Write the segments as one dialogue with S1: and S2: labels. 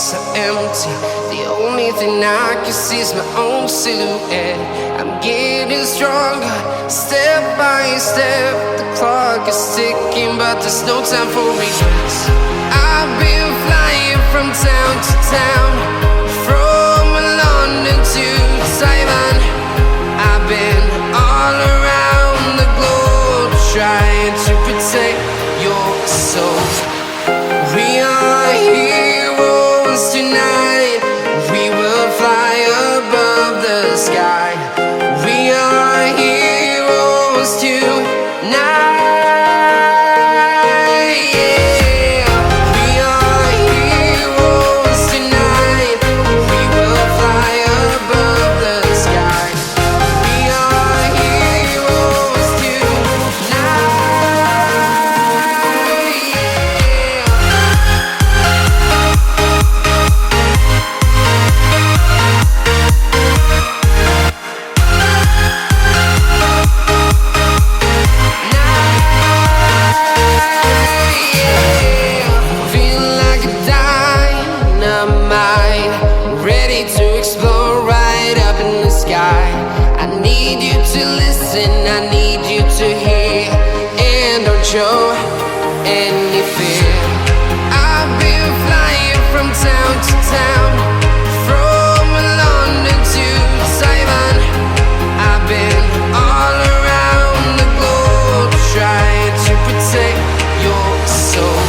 S1: so empty. The only thing I can see is my own silhouette. I'm getting stronger, step by step. The clock is ticking, but there's no time for regrets. I've been flying from town to town, from London to Taiwan. I've been all around the globe, trying to protect your soul. We are heroes tonight. We will fly above the sky. We are heroes tonight. Show any fear. I've been flying from town to town, from London to Taiwan. I've been all around the globe, trying to protect your soul.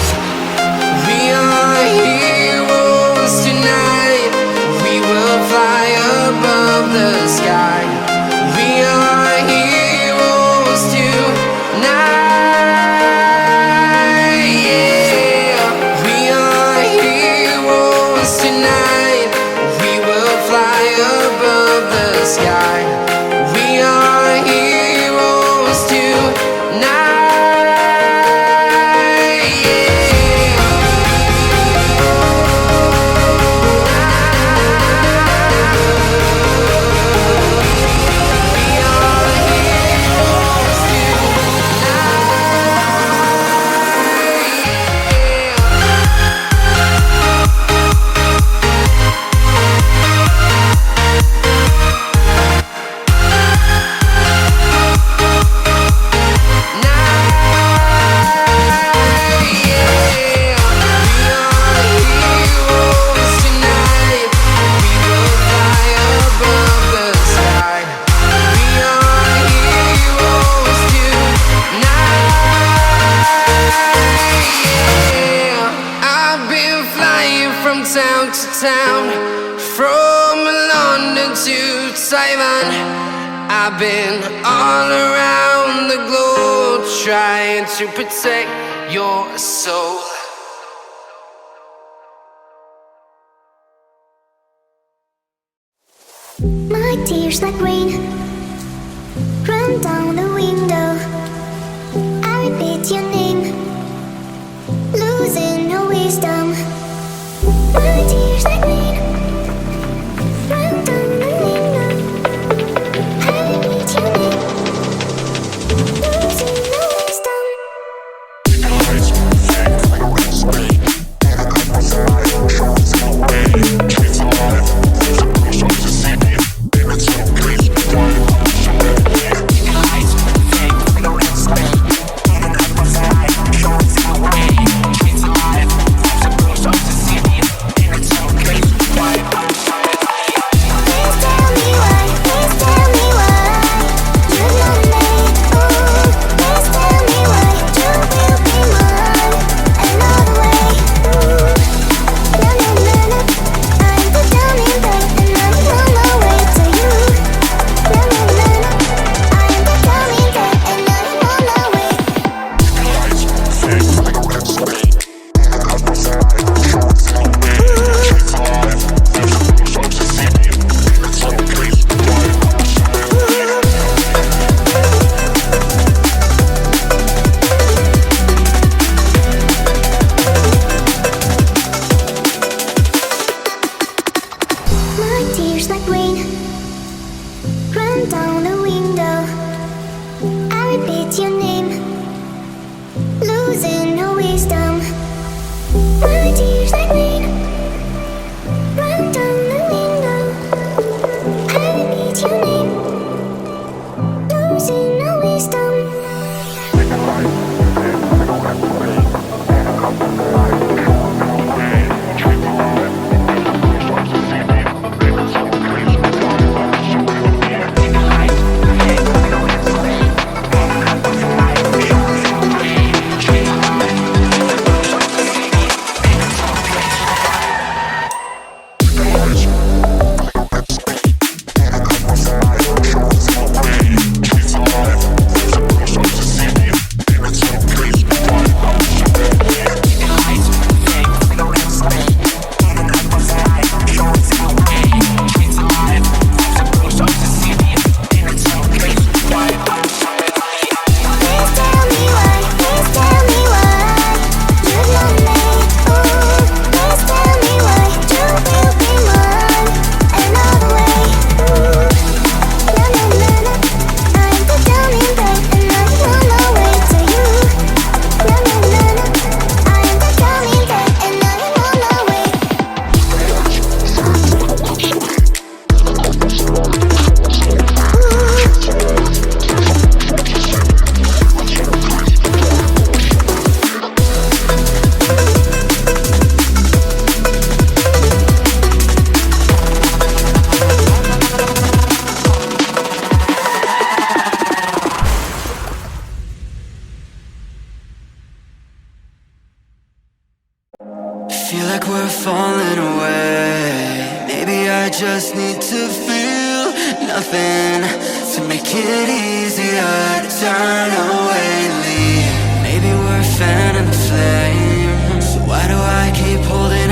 S1: We are heroes tonight. We will fly above the sky. We are heroes tonight. I've been all around the globe, trying to protect your soul.
S2: My tears like rain run down the window. I repeat your name, losing no wisdom. My tears like rain run down the window. I repeat your name, losing no wisdom. your name. Losing no wisdom.
S1: Feel like we're falling away. Maybe I just need to feel nothing to make it easier to turn away, leave. Maybe we're fanning the flame. So why do I keep holding